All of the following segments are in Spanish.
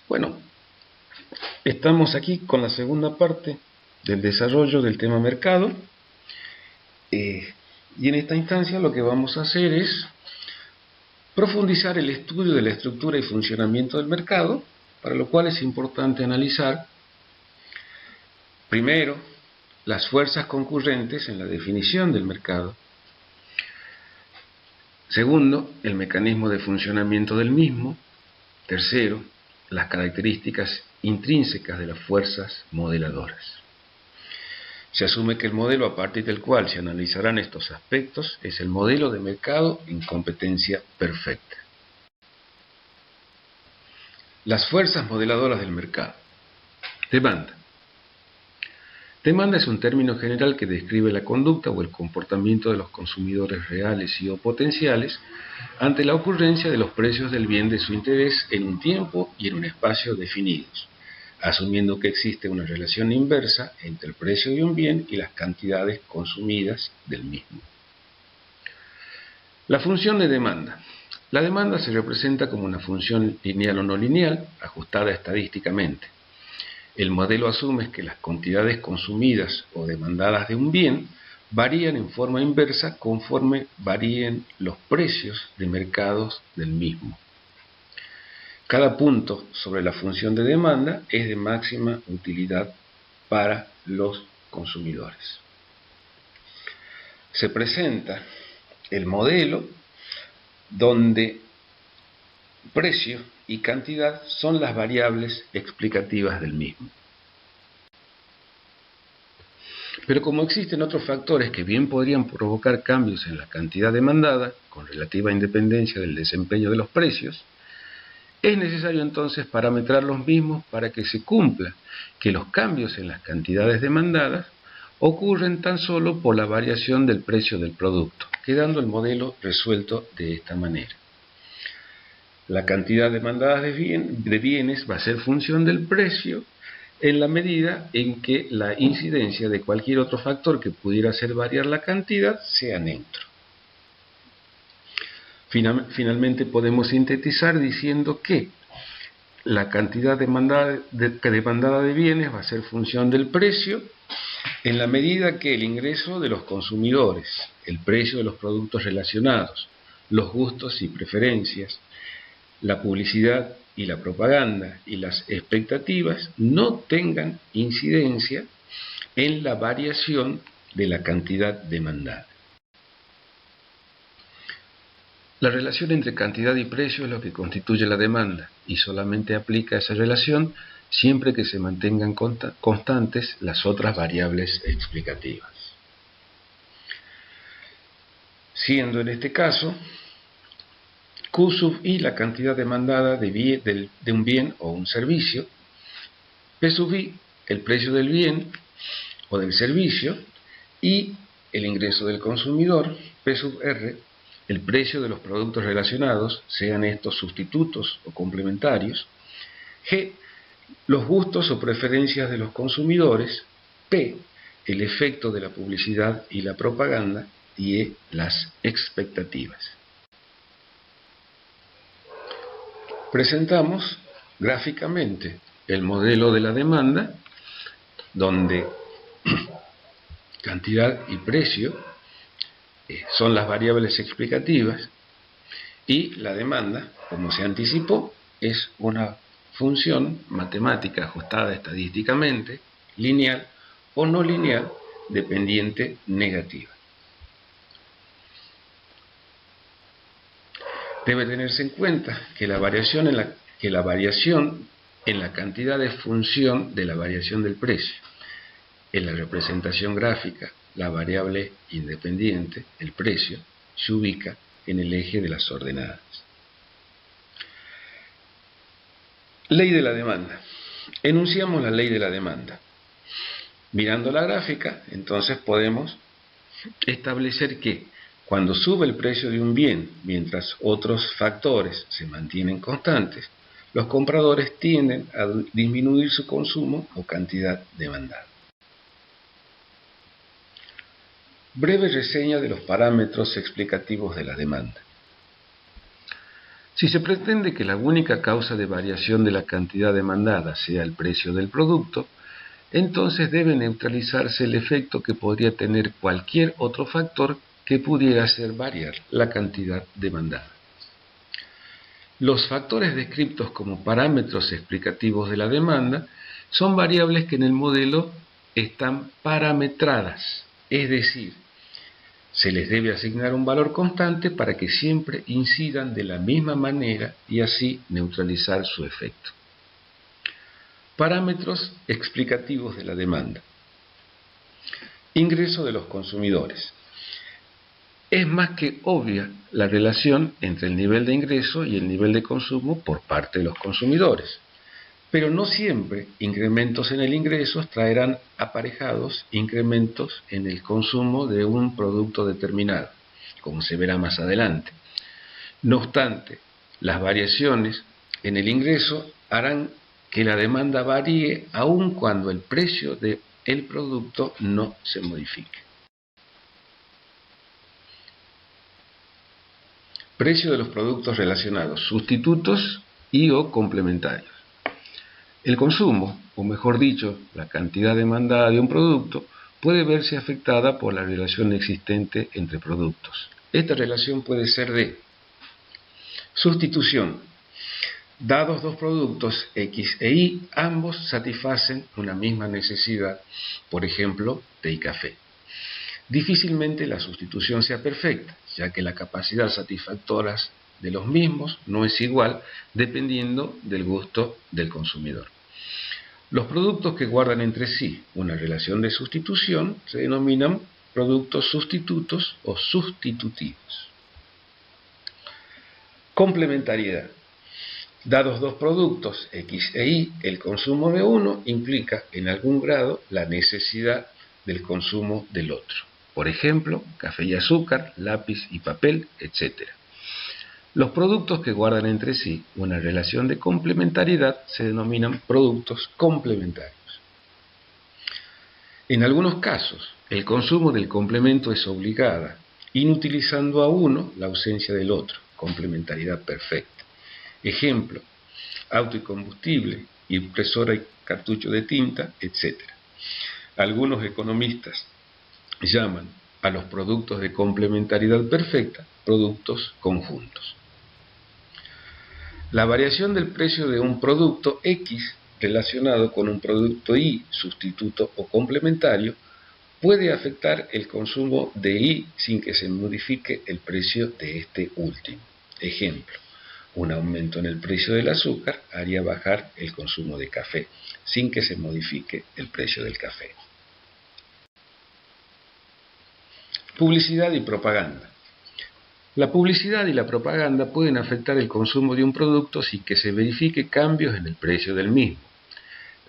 Bueno, estamos aquí con la segunda parte del desarrollo del tema mercado, y en esta instancia lo que vamos a hacer es profundizar el estudio de la estructura y funcionamiento del mercado, para lo cual es importante analizar primero las fuerzas concurrentes en la definición del mercado, segundo, el mecanismo de funcionamiento del mismo, tercero, las características intrínsecas de las fuerzas modeladoras. Se asume que el modelo a partir del cual se analizarán estos aspectos es el modelo de mercado en competencia perfecta. Las fuerzas modeladoras del mercado. Demanda. Demanda es un término general que describe la conducta o el comportamiento de los consumidores reales y o potenciales ante la ocurrencia de los precios del bien de su interés en un tiempo y en un espacio definidos, asumiendo que existe una relación inversa entre el precio de un bien y las cantidades consumidas del mismo. La función de demanda. La demanda se representa como una función lineal o no lineal, ajustada estadísticamente. El modelo asume que las cantidades consumidas o demandadas de un bien varían en forma inversa conforme varíen los precios de mercados del mismo. Cada punto sobre la función de demanda es de máxima utilidad para los consumidores. Se presenta el modelo donde precio y cantidad son las variables explicativas del mismo. Pero como existen otros factores que bien podrían provocar cambios en la cantidad demandada, con relativa independencia del desempeño de los precios, es necesario entonces parametrar los mismos para que se cumpla que los cambios en las cantidades demandadas ocurren tan solo por la variación del precio del producto, quedando el modelo resuelto de esta manera. La cantidad demandada de bienes va a ser función del precio en la medida en que la incidencia de cualquier otro factor que pudiera hacer variar la cantidad sea neutro. Finalmente podemos sintetizar diciendo que la cantidad demandada de bienes va a ser función del precio en la medida que el ingreso de los consumidores, el precio de los productos relacionados, los gustos y preferencias, la publicidad y la propaganda y las expectativas no tengan incidencia en la variación de la cantidad demandada. La relación entre cantidad y precio es lo que constituye la demanda y solamente aplica esa relación siempre que se mantengan constantes las otras variables explicativas. Siendo en este caso Q sub I la cantidad demandada de un bien o un servicio, P sub I el precio del bien o del servicio y el ingreso del consumidor, P sub R el precio de los productos relacionados, sean estos sustitutos o complementarios, G los gustos o preferencias de los consumidores, P el efecto de la publicidad y la propaganda y E las expectativas. Presentamos gráficamente el modelo de la demanda, donde cantidad y precio son las variables explicativas y la demanda, como se anticipó, es una función matemática ajustada estadísticamente, lineal o no lineal, dependiente negativa. Debe tenerse en cuenta que la variación en la cantidad es función de la variación del precio. En la representación gráfica, la variable independiente, el precio, se ubica en el eje de las ordenadas. Ley de la demanda. Enunciamos la ley de la demanda. Mirando la gráfica, entonces podemos establecer que cuando sube el precio de un bien, mientras otros factores se mantienen constantes, los compradores tienden a disminuir su consumo o cantidad demandada. Breve reseña de los parámetros explicativos de la demanda. Si se pretende que la única causa de variación de la cantidad demandada sea el precio del producto, entonces debe neutralizarse el efecto que podría tener cualquier otro factor que pudiera hacer variar la cantidad demandada. Los factores descritos como parámetros explicativos de la demanda son variables que en el modelo están parametradas, es decir, se les debe asignar un valor constante para que siempre incidan de la misma manera y así neutralizar su efecto. Parámetros explicativos de la demanda. Ingreso de los consumidores. Es más que obvia la relación entre el nivel de ingreso y el nivel de consumo por parte de los consumidores, pero no siempre incrementos en el ingreso traerán aparejados incrementos en el consumo de un producto determinado, como se verá más adelante. No obstante, las variaciones en el ingreso harán que la demanda varíe aun cuando el precio del producto no se modifique. Precio de los productos relacionados, sustitutos y o complementarios. El consumo, o mejor dicho, la cantidad demandada de un producto, puede verse afectada por la relación existente entre productos. Esta relación puede ser de sustitución. Dados dos productos X e Y, ambos satisfacen una misma necesidad, por ejemplo, té y café. Difícilmente la sustitución sea perfecta, ya que la capacidad satisfactoria de los mismos no es igual dependiendo del gusto del consumidor. Los productos que guardan entre sí una relación de sustitución se denominan productos sustitutos o sustitutivos. Complementariedad. Dados dos productos X e Y, el consumo de uno implica en algún grado la necesidad del consumo del otro. Por ejemplo, café y azúcar, lápiz y papel, etc. Los productos que guardan entre sí una relación de complementariedad se denominan productos complementarios. En algunos casos, el consumo del complemento es obligada, inutilizando a uno la ausencia del otro, complementariedad perfecta. Ejemplo, auto y combustible, impresora y cartucho de tinta, etc. Algunos economistas llaman a los productos de complementariedad perfecta productos conjuntos. La variación del precio de un producto X relacionado con un producto Y, sustituto o complementario, puede afectar el consumo de Y sin que se modifique el precio de este último. Ejemplo, un aumento en el precio del azúcar haría bajar el consumo de café, sin que se modifique el precio del café. Publicidad y propaganda. La publicidad y la propaganda pueden afectar el consumo de un producto sin que se verifique cambios en el precio del mismo.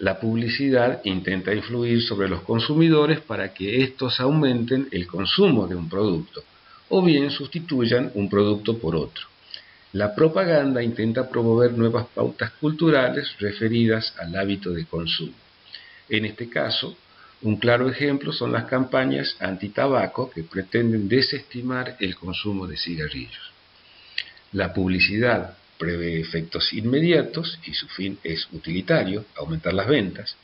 La publicidad intenta influir sobre los consumidores para que estos aumenten el consumo de un producto o bien sustituyan un producto por otro. La propaganda intenta promover nuevas pautas culturales referidas al hábito de consumo. En este caso, un claro ejemplo son las campañas antitabaco que pretenden desestimar el consumo de cigarrillos. La publicidad prevé efectos inmediatos y su fin es utilitario, aumentar las ventas,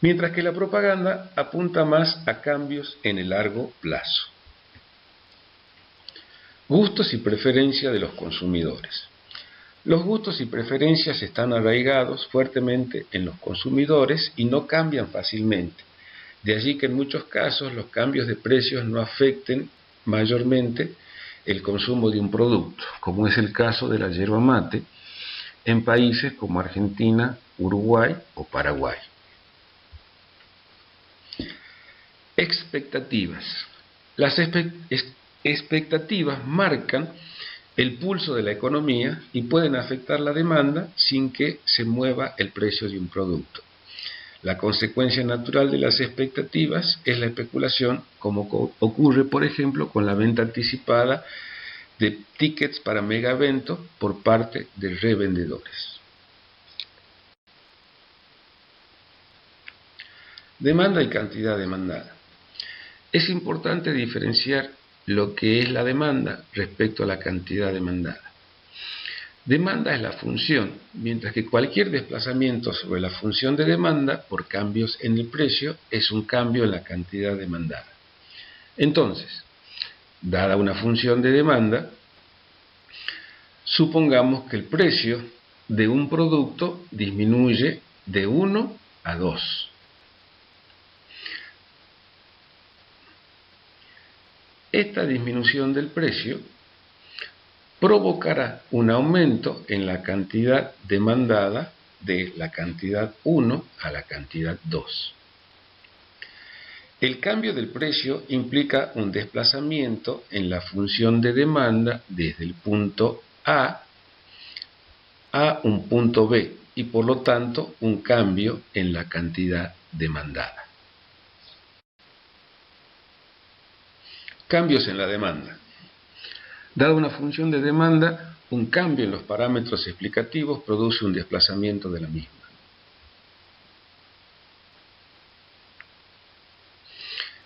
mientras que la propaganda apunta más a cambios en el largo plazo. Gustos y preferencias de los consumidores. Los gustos y preferencias están arraigados fuertemente en los consumidores y no cambian fácilmente. De allí que en muchos casos los cambios de precios no afecten mayormente el consumo de un producto, como es el caso de la yerba mate en países como Argentina, Uruguay o Paraguay. Expectativas. Las expectativas marcan el pulso de la economía y pueden afectar la demanda sin que se mueva el precio de un producto. La consecuencia natural de las expectativas es la especulación, como ocurre, por ejemplo, con la venta anticipada de tickets para megaeventos por parte de revendedores. Demanda y cantidad demandada. Es importante diferenciar lo que es la demanda respecto a la cantidad demandada. Demanda es la función, mientras que cualquier desplazamiento sobre la función de demanda por cambios en el precio es un cambio en la cantidad demandada. Entonces, dada una función de demanda, supongamos que el precio de un producto disminuye de 1 a 2. Esta disminución del precio provocará un aumento en la cantidad demandada de la cantidad 1 a la cantidad 2. El cambio del precio implica un desplazamiento en la función de demanda desde el punto A a un punto B y por lo tanto un cambio en la cantidad demandada. Cambios en la demanda. Dada una función de demanda, un cambio en los parámetros explicativos produce un desplazamiento de la misma.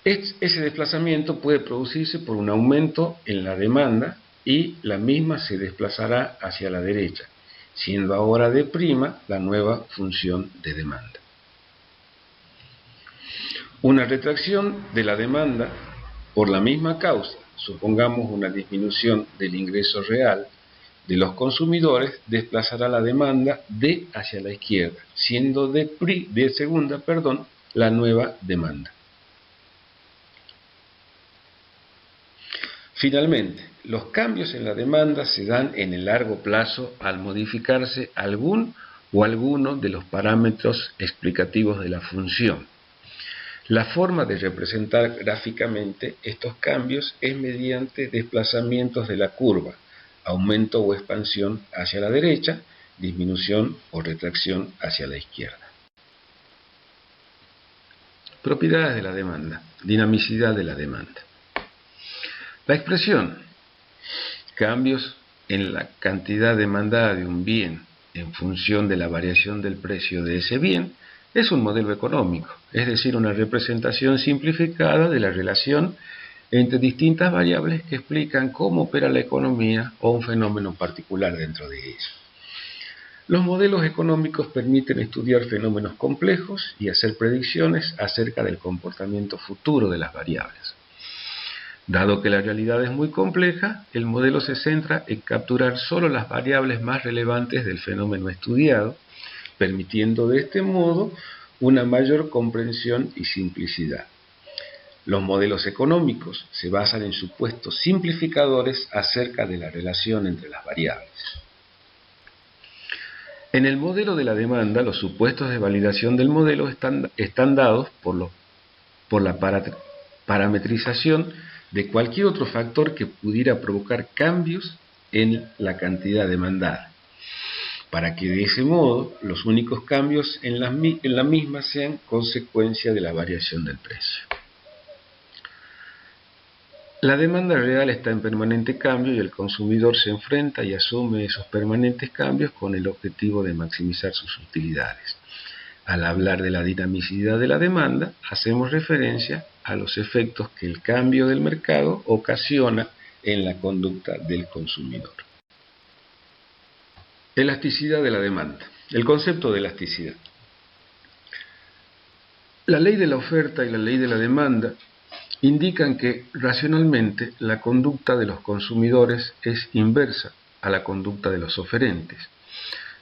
Ese desplazamiento puede producirse por un aumento en la demanda y la misma se desplazará hacia la derecha, siendo ahora D' la nueva función de demanda. Una retracción de la demanda por la misma causa, supongamos una disminución del ingreso real de los consumidores, desplazará la demanda D hacia la izquierda, siendo D segunda, la nueva demanda. Finalmente, los cambios en la demanda se dan en el largo plazo al modificarse algún o alguno de los parámetros explicativos de la función. La forma de representar gráficamente estos cambios es mediante desplazamientos de la curva, aumento o expansión hacia la derecha, disminución o retracción hacia la izquierda. Propiedades de la demanda, dinamicidad de la demanda. La expresión cambios en la cantidad demandada de un bien en función de la variación del precio de ese bien es un modelo económico, es decir, una representación simplificada de la relación entre distintas variables que explican cómo opera la economía o un fenómeno particular dentro de ella. Los modelos económicos permiten estudiar fenómenos complejos y hacer predicciones acerca del comportamiento futuro de las variables. Dado que la realidad es muy compleja, el modelo se centra en capturar solo las variables más relevantes del fenómeno estudiado, permitiendo de este modo una mayor comprensión y simplicidad. Los modelos económicos se basan en supuestos simplificadores acerca de la relación entre las variables. En el modelo de la demanda, los supuestos de validación del modelo están dados por la parametrización de cualquier otro factor que pudiera provocar cambios en la cantidad demandada, para que de ese modo los únicos cambios en la misma sean consecuencia de la variación del precio. La demanda real está en permanente cambio y el consumidor se enfrenta y asume esos permanentes cambios con el objetivo de maximizar sus utilidades. Al hablar de la dinamicidad de la demanda, hacemos referencia a los efectos que el cambio del mercado ocasiona en la conducta del consumidor. Elasticidad de la demanda. El concepto de elasticidad. La ley de la oferta y la ley de la demanda indican que racionalmente la conducta de los consumidores es inversa a la conducta de los oferentes,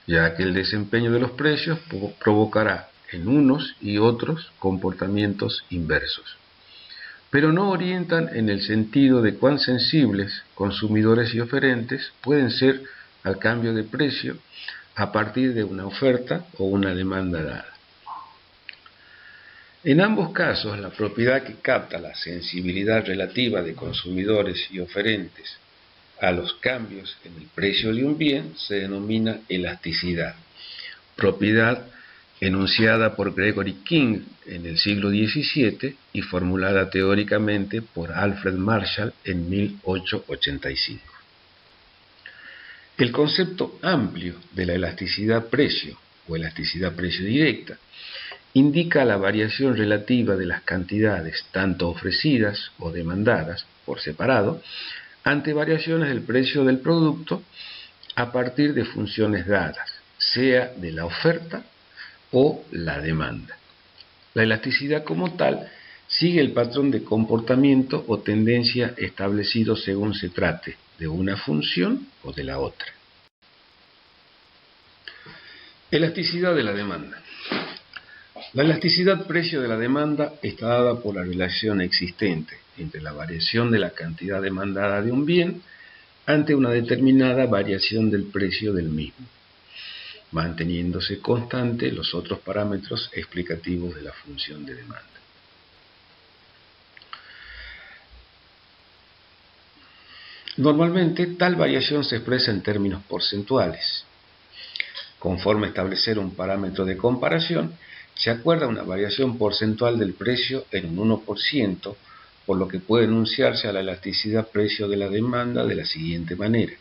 ya que el desempeño de los precios provocará en unos y otros comportamientos inversos, pero no orientan en el sentido de cuán sensibles consumidores y oferentes pueden ser al cambio de precio a partir de una oferta o una demanda dada. En ambos casos, la propiedad que capta la sensibilidad relativa de consumidores y oferentes a los cambios en el precio de un bien se denomina elasticidad, propiedad enunciada por Gregory King en el siglo XVII y formulada teóricamente por Alfred Marshall en 1885. El concepto amplio de la elasticidad precio o elasticidad precio directa indica la variación relativa de las cantidades tanto ofrecidas o demandadas por separado ante variaciones del precio del producto a partir de funciones dadas, sea de la oferta o la demanda. La elasticidad como tal sigue el patrón de comportamiento o tendencia establecido según se trate de una función o de la otra. Elasticidad de la demanda. La elasticidad precio de la demanda está dada por la relación existente entre la variación de la cantidad demandada de un bien ante una determinada variación del precio del mismo, manteniéndose constante los otros parámetros explicativos de la función de demanda. Normalmente, tal variación se expresa en términos porcentuales. Conforme establecer un parámetro de comparación, se acuerda una variación porcentual del precio en un 1%, por lo que puede enunciarse a la elasticidad precio de la demanda de la siguiente manera.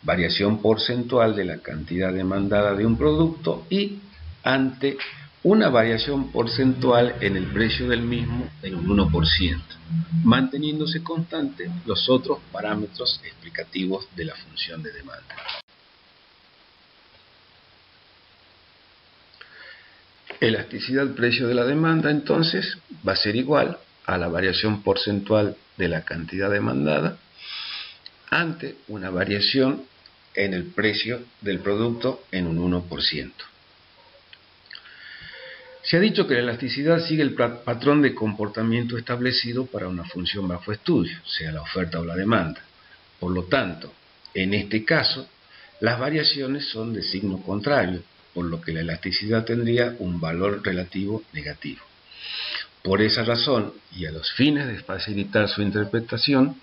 Variación porcentual de la cantidad demandada de un producto y ante una variación porcentual en el precio del mismo en un 1%, manteniéndose constantes los otros parámetros explicativos de la función de demanda. Elasticidad precio de la demanda, entonces, va a ser igual a la variación porcentual de la cantidad demandada ante una variación en el precio del producto en un 1%. Se ha dicho que la elasticidad sigue el patrón de comportamiento establecido para una función bajo estudio, sea la oferta o la demanda. Por lo tanto, en este caso, las variaciones son de signo contrario, por lo que la elasticidad tendría un valor relativo negativo. Por esa razón, y a los fines de facilitar su interpretación,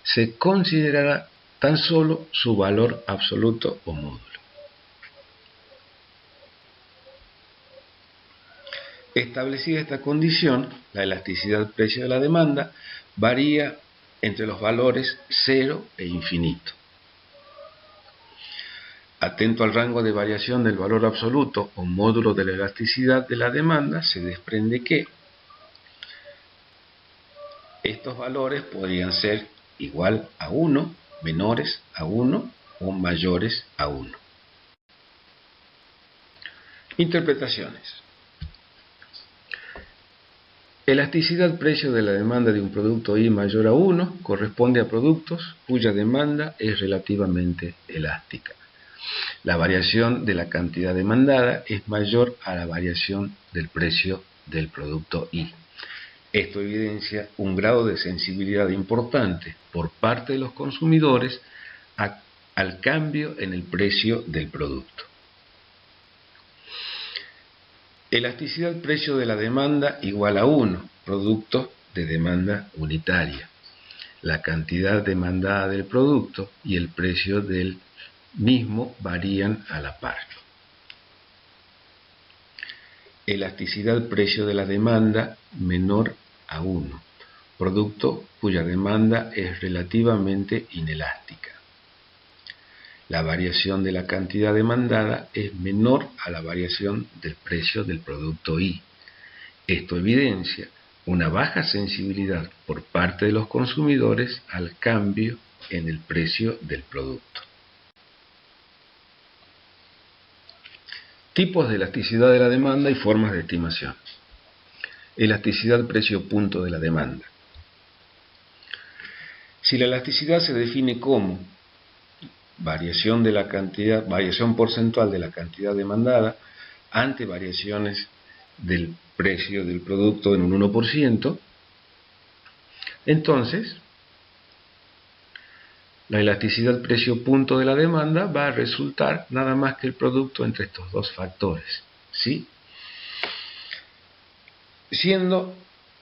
se considerará tan solo su valor absoluto o módulo. Establecida esta condición, la elasticidad precio de la demanda varía entre los valores 0 e infinito. Atento al rango de variación del valor absoluto o módulo de la elasticidad de la demanda, se desprende que estos valores podrían ser igual a 1, menores a 1 o mayores a 1. Interpretaciones. Elasticidad precio de la demanda de un producto I mayor a 1 corresponde a productos cuya demanda es relativamente elástica. La variación de la cantidad demandada es mayor a la variación del precio del producto I. Esto evidencia un grado de sensibilidad importante por parte de los consumidores al cambio en el precio del producto. Elasticidad precio de la demanda igual a 1, producto de demanda unitaria. La cantidad demandada del producto y el precio del mismo varían a la par. Elasticidad precio de la demanda menor a 1, producto cuya demanda es relativamente inelástica. La variación de la cantidad demandada es menor a la variación del precio del producto I. Esto evidencia una baja sensibilidad por parte de los consumidores al cambio en el precio del producto. Tipos de elasticidad de la demanda y formas de estimación. Elasticidad precio punto de la demanda. Si la elasticidad se define como variación porcentual de la cantidad demandada ante variaciones del precio del producto en un 1%, entonces la elasticidad precio punto de la demanda va a resultar nada más que el producto entre estos dos factores, ¿sí? Siendo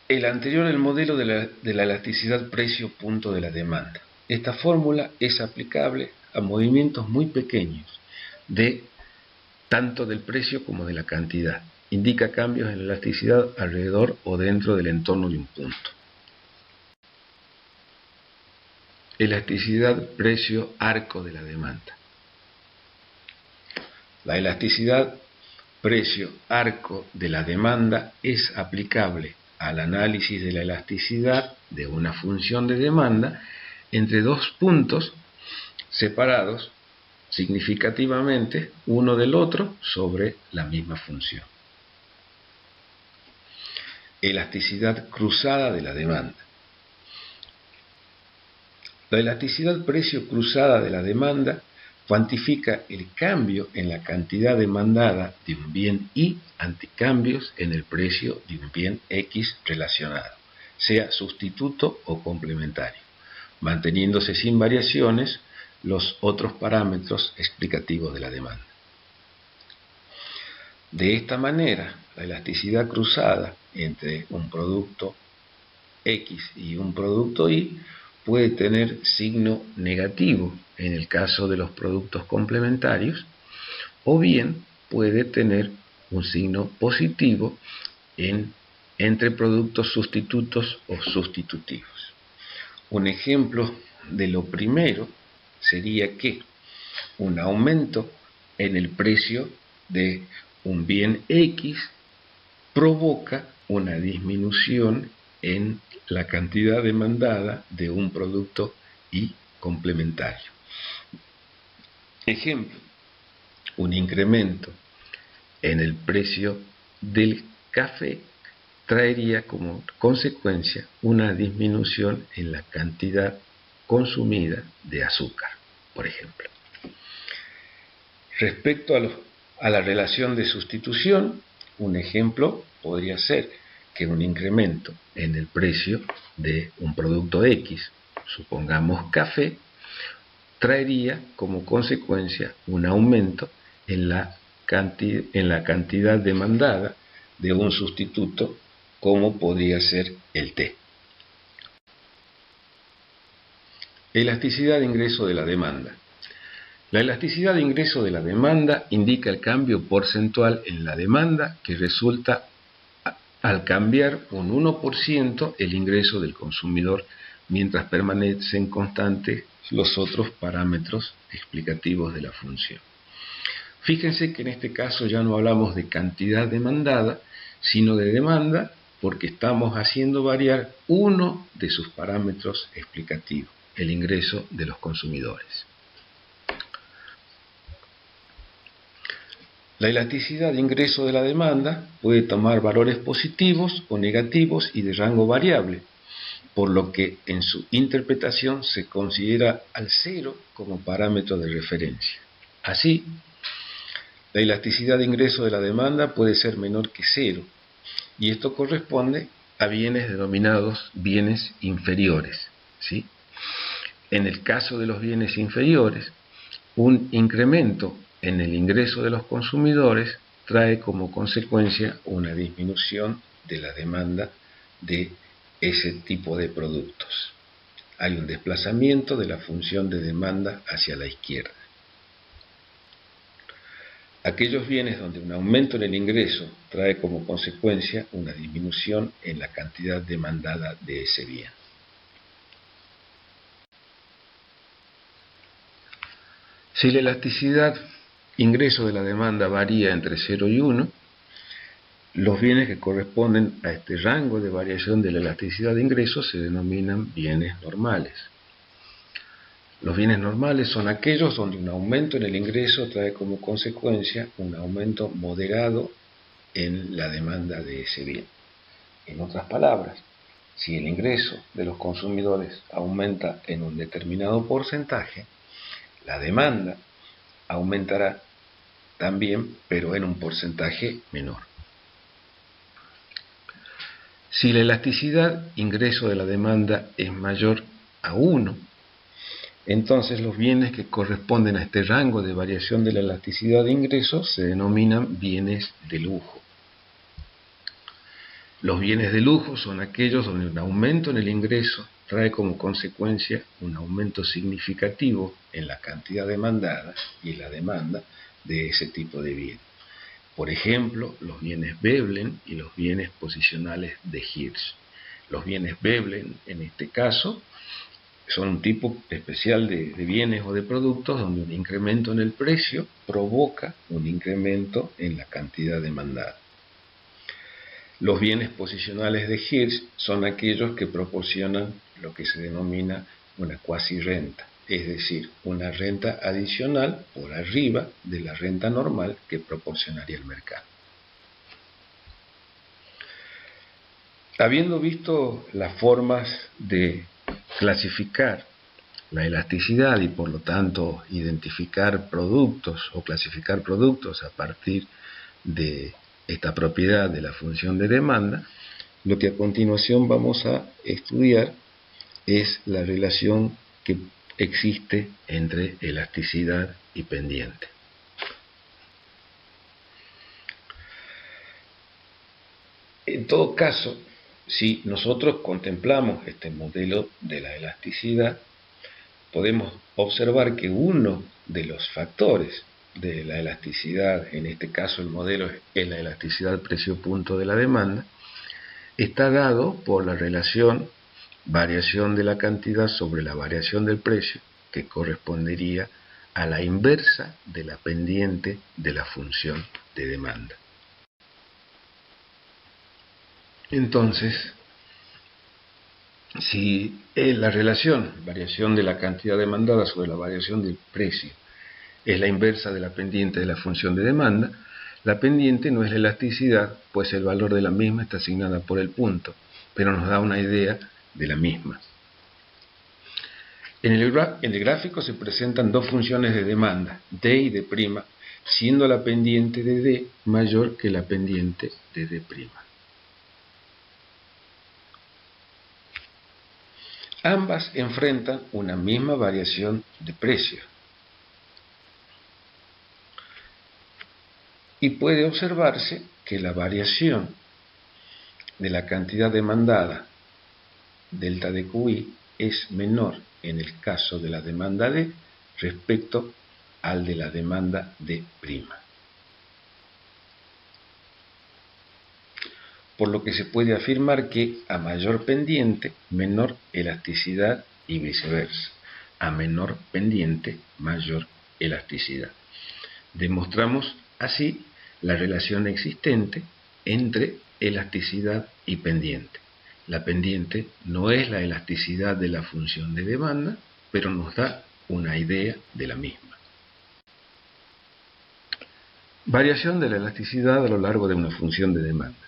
el anterior el modelo de la elasticidad precio punto de la demanda. Esta fórmula es aplicable a movimientos muy pequeños tanto del precio como de la cantidad. Indica cambios en la elasticidad alrededor o dentro del entorno de un punto. Elasticidad precio arco de la demanda. La elasticidad precio arco de la demanda es aplicable al análisis de la elasticidad de una función de demanda entre dos puntos separados significativamente uno del otro sobre la misma función. Elasticidad cruzada de la demanda. La elasticidad precio cruzada de la demanda cuantifica el cambio en la cantidad demandada de un bien Y ante cambios en el precio de un bien X relacionado, sea sustituto o complementario, manteniéndose sin variaciones los otros parámetros explicativos de la demanda. De esta manera, la elasticidad cruzada entre un producto X y un producto Y puede tener signo negativo en el caso de los productos complementarios, o bien puede tener un signo positivo entre productos sustitutos o sustitutivos. Un ejemplo de lo primero sería que un aumento en el precio de un bien X provoca una disminución en la cantidad demandada de un producto Y complementario. Ejemplo, un incremento en el precio del café traería como consecuencia una disminución en la cantidad consumida de azúcar, por ejemplo. Respecto a la relación de sustitución, un ejemplo podría ser que un incremento en el precio de un producto X, supongamos café, traería como consecuencia un aumento en la cantidad demandada de un sustituto, como podría ser el té. Elasticidad de ingreso de la demanda. La elasticidad de ingreso de la demanda indica el cambio porcentual en la demanda que resulta al cambiar un 1% el ingreso del consumidor mientras permanecen constantes los otros parámetros explicativos de la función. Fíjense que en este caso ya no hablamos de cantidad demandada, sino de demanda, porque estamos haciendo variar uno de sus parámetros explicativos, el ingreso de los consumidores. La elasticidad de ingreso de la demanda puede tomar valores positivos o negativos y de rango variable, por lo que en su interpretación se considera al cero como parámetro de referencia. Así, la elasticidad de ingreso de la demanda puede ser menor que cero, y esto corresponde a bienes denominados bienes inferiores, ¿sí? En el caso de los bienes inferiores, un incremento en el ingreso de los consumidores trae como consecuencia una disminución de la demanda de ese tipo de productos. Hay un desplazamiento de la función de demanda hacia la izquierda. Aquellos bienes donde un aumento en el ingreso trae como consecuencia una disminución en la cantidad demandada de ese bien. Si la elasticidad ingreso de la demanda varía entre 0 y 1, los bienes que corresponden a este rango de variación de la elasticidad de ingresos se denominan bienes normales. Los bienes normales son aquellos donde un aumento en el ingreso trae como consecuencia un aumento moderado en la demanda de ese bien. En otras palabras, si el ingreso de los consumidores aumenta en un determinado porcentaje, la demanda aumentará también, pero en un porcentaje menor. Si la elasticidad ingreso de la demanda es mayor a 1, entonces los bienes que corresponden a este rango de variación de la elasticidad de ingresos se denominan bienes de lujo. Los bienes de lujo son aquellos donde un aumento en el ingreso trae como consecuencia un aumento significativo en la cantidad demandada y la demanda de ese tipo de bien. Por ejemplo, los bienes Veblen y los bienes posicionales de Hirsch. Los bienes Veblen, en este caso, son un tipo especial de bienes o de productos donde un incremento en el precio provoca un incremento en la cantidad demandada. Los bienes posicionales de Hirsch son aquellos que proporcionan lo que se denomina una cuasi renta, es decir, una renta adicional por arriba de la renta normal que proporcionaría el mercado. Habiendo visto las formas de clasificar la elasticidad y por lo tanto identificar productos o clasificar productos a partir de esta propiedad de la función de demanda, lo que a continuación vamos a estudiar es la relación que existe entre elasticidad y pendiente. En todo caso, si nosotros contemplamos este modelo de la elasticidad, podemos observar que uno de los factores de la elasticidad, en este caso el modelo es la elasticidad precio-punto de la demanda, está dado por la relación variación de la cantidad sobre la variación del precio, que correspondería a la inversa de la pendiente de la función de demanda. Entonces, si la relación variación de la cantidad demandada sobre la variación del precio es la inversa de la pendiente de la función de demanda, la pendiente no es la elasticidad, pues el valor de la misma está asignada por el punto, pero nos da una idea de la misma. En el gráfico se presentan dos funciones de demanda, D y D', siendo la pendiente de D mayor que la pendiente de D'. Ambas enfrentan una misma variación de precio. Y puede observarse que la variación de la cantidad demandada, delta de QI, es menor en el caso de la demanda D respecto al de la demanda D'. Por lo que se puede afirmar que a mayor pendiente, menor elasticidad y viceversa. A menor pendiente, mayor elasticidad. Demostramos así la relación existente entre elasticidad y pendiente. La pendiente no es la elasticidad de la función de demanda, pero nos da una idea de la misma. Variación de la elasticidad a lo largo de una función de demanda.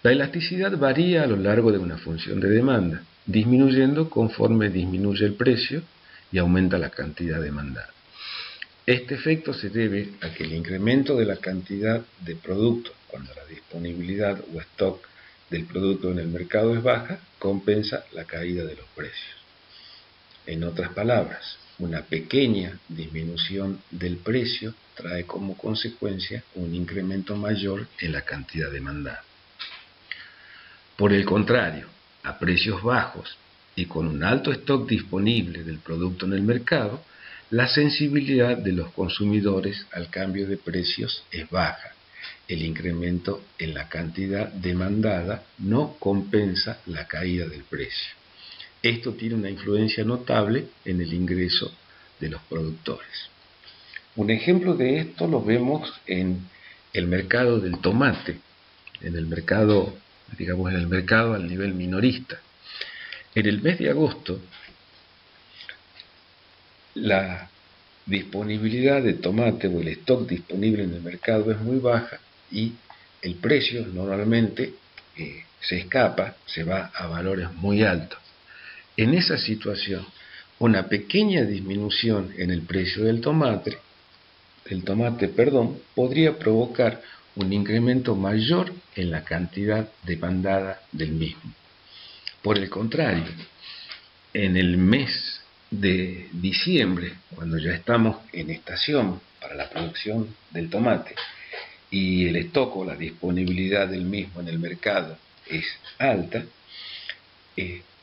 La elasticidad varía a lo largo de una función de demanda, disminuyendo conforme disminuye el precio y aumenta la cantidad demandada. Este efecto se debe a que el incremento de la cantidad de producto, cuando la disponibilidad o stock del producto en el mercado es baja, compensa la caída de los precios. En otras palabras, una pequeña disminución del precio trae como consecuencia un incremento mayor en la cantidad demandada. Por el contrario, a precios bajos y con un alto stock disponible del producto en el mercado, la sensibilidad de los consumidores al cambio de precios es baja. El incremento en la cantidad demandada no compensa la caída del precio. Esto tiene una influencia notable en el ingreso de los productores. Un ejemplo de esto lo vemos en el mercado del tomate, en el mercado al nivel minorista. En el mes de agosto, la disponibilidad de tomate o el stock disponible en el mercado es muy baja y el precio normalmente se escapa, se va a valores muy altos. En esa situación, una pequeña disminución en el precio del tomate, podría provocar un incremento mayor en la cantidad demandada del mismo. Por el contrario, en el mes de diciembre, cuando ya estamos en estación para la producción del tomate y el stock o la disponibilidad del mismo en el mercado es alta,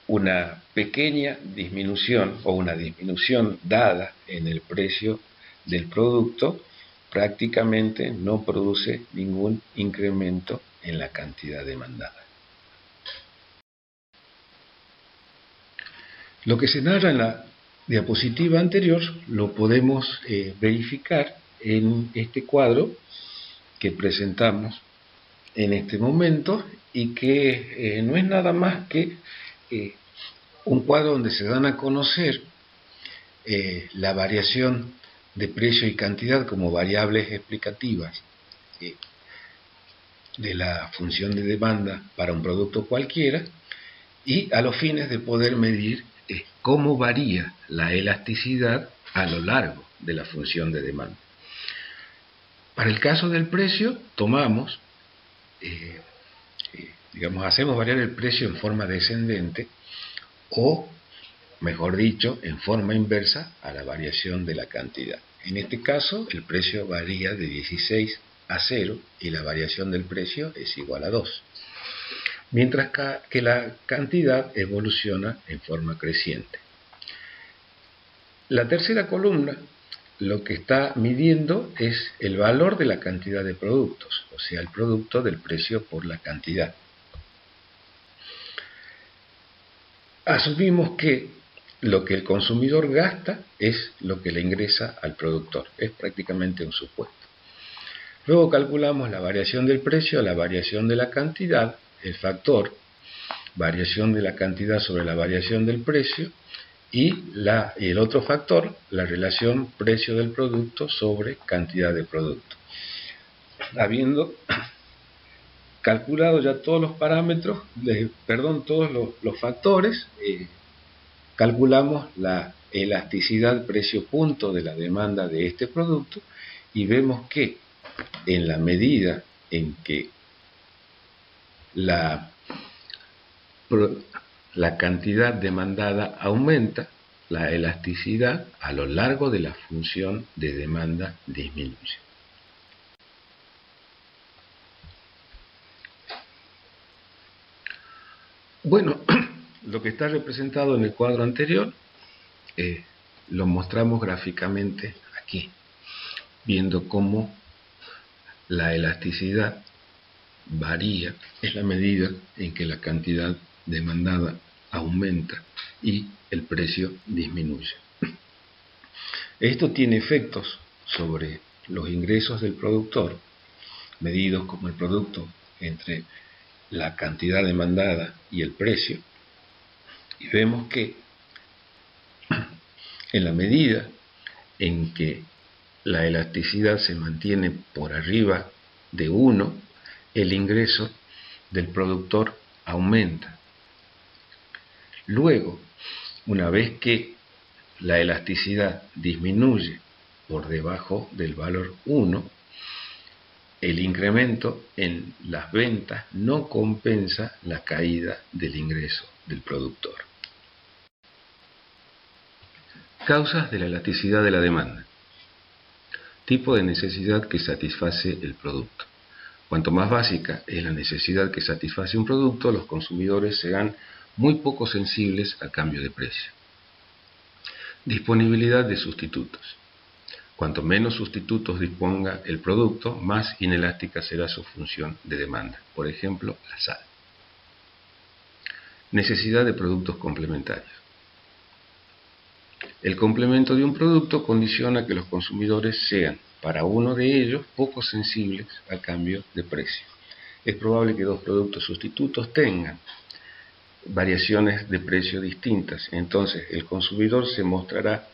una pequeña disminución o una disminución dada en el precio del producto prácticamente no produce ningún incremento en la cantidad demandada. Lo que se narra en la diapositiva anterior lo podemos verificar en este cuadro que presentamos en este momento y que no es nada más que un cuadro donde se dan a conocer la variación de precio y cantidad como variables explicativas de la función de demanda para un producto cualquiera, y a los fines de poder medir cómo varía la elasticidad a lo largo de la función de demanda. Para el caso del precio, tomamos, hacemos variar el precio en forma descendente o, mejor dicho, en forma inversa a la variación de la cantidad. En este caso, el precio varía de 16 a 0 y la variación del precio es igual a 2. Mientras que la cantidad evoluciona en forma creciente. La tercera columna lo que está midiendo es el valor de la cantidad de productos, o sea, el producto del precio por la cantidad. Asumimos que lo que el consumidor gasta es lo que le ingresa al productor, es prácticamente un supuesto. Luego calculamos la variación del precio, la variación de la cantidad, el factor variación de la cantidad sobre la variación del precio, y el otro factor, la relación precio del producto sobre cantidad de producto. Habiendo calculado ya todos los parámetros, todos los factores, calculamos la elasticidad precio punto de la demanda de este producto y vemos que en la medida en que la cantidad demandada aumenta, la elasticidad a lo largo de la función de demanda disminuye. Bueno, lo que está representado en el cuadro anterior lo mostramos gráficamente aquí, viendo cómo la elasticidad varía en la medida en que la cantidad demandada aumenta y el precio disminuye. Esto tiene efectos sobre los ingresos del productor, medidos como el producto entre la cantidad demandada y el precio, y vemos que en la medida en que la elasticidad se mantiene por arriba de 1, el ingreso del productor aumenta. Luego, una vez que la elasticidad disminuye por debajo del valor 1, el incremento en las ventas no compensa la caída del ingreso del productor. Causas de la elasticidad de la demanda. Tipo de necesidad que satisface el producto. Cuanto más básica es la necesidad que satisface un producto, los consumidores serán muy poco sensibles al cambio de precio. Disponibilidad de sustitutos. Cuanto menos sustitutos disponga el producto, más inelástica será su función de demanda. Por ejemplo, la sal. Necesidad de productos complementarios. El complemento de un producto condiciona que los consumidores sean, para uno de ellos, poco sensibles al cambio de precio. Es probable que dos productos sustitutos tengan variaciones de precio distintas, entonces el consumidor se mostrará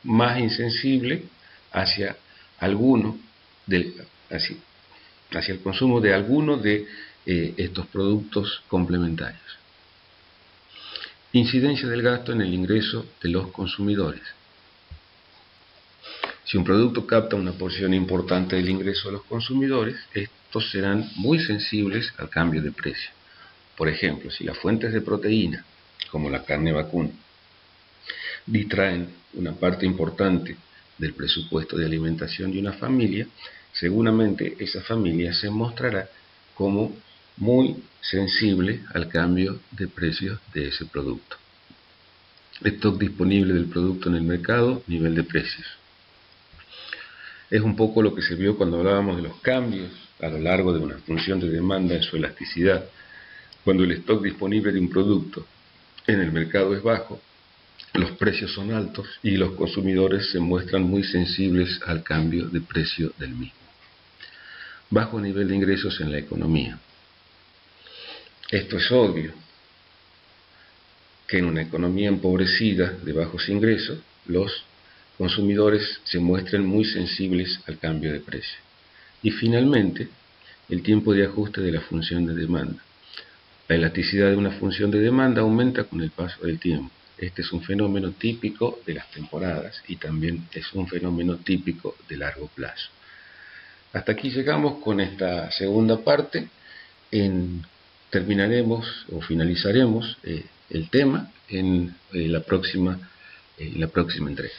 más insensible hacia el consumo de alguno de estos productos complementarios. Incidencia del gasto en el ingreso de los consumidores. Si un producto capta una porción importante del ingreso de los consumidores, estos serán muy sensibles al cambio de precio. Por ejemplo, si las fuentes de proteína, como la carne vacuna, distraen una parte importante del presupuesto de alimentación de una familia, seguramente esa familia se mostrará como muy sensible al cambio de precios de ese producto. Stock disponible del producto en el mercado, nivel de precios. Es un poco lo que se vio cuando hablábamos de los cambios a lo largo de una función de demanda en su elasticidad. Cuando el stock disponible de un producto en el mercado es bajo, los precios son altos y los consumidores se muestran muy sensibles al cambio de precio del mismo. Bajo nivel de ingresos en la economía. Esto es obvio, que en una economía empobrecida de bajos ingresos, los consumidores se muestren muy sensibles al cambio de precio. Y finalmente, el tiempo de ajuste de la función de demanda. La elasticidad de una función de demanda aumenta con el paso del tiempo. Este es un fenómeno típico de las temporadas y también es un fenómeno típico de largo plazo. Hasta aquí llegamos con esta segunda parte. Terminaremos o finalizaremos el tema en la próxima entrega.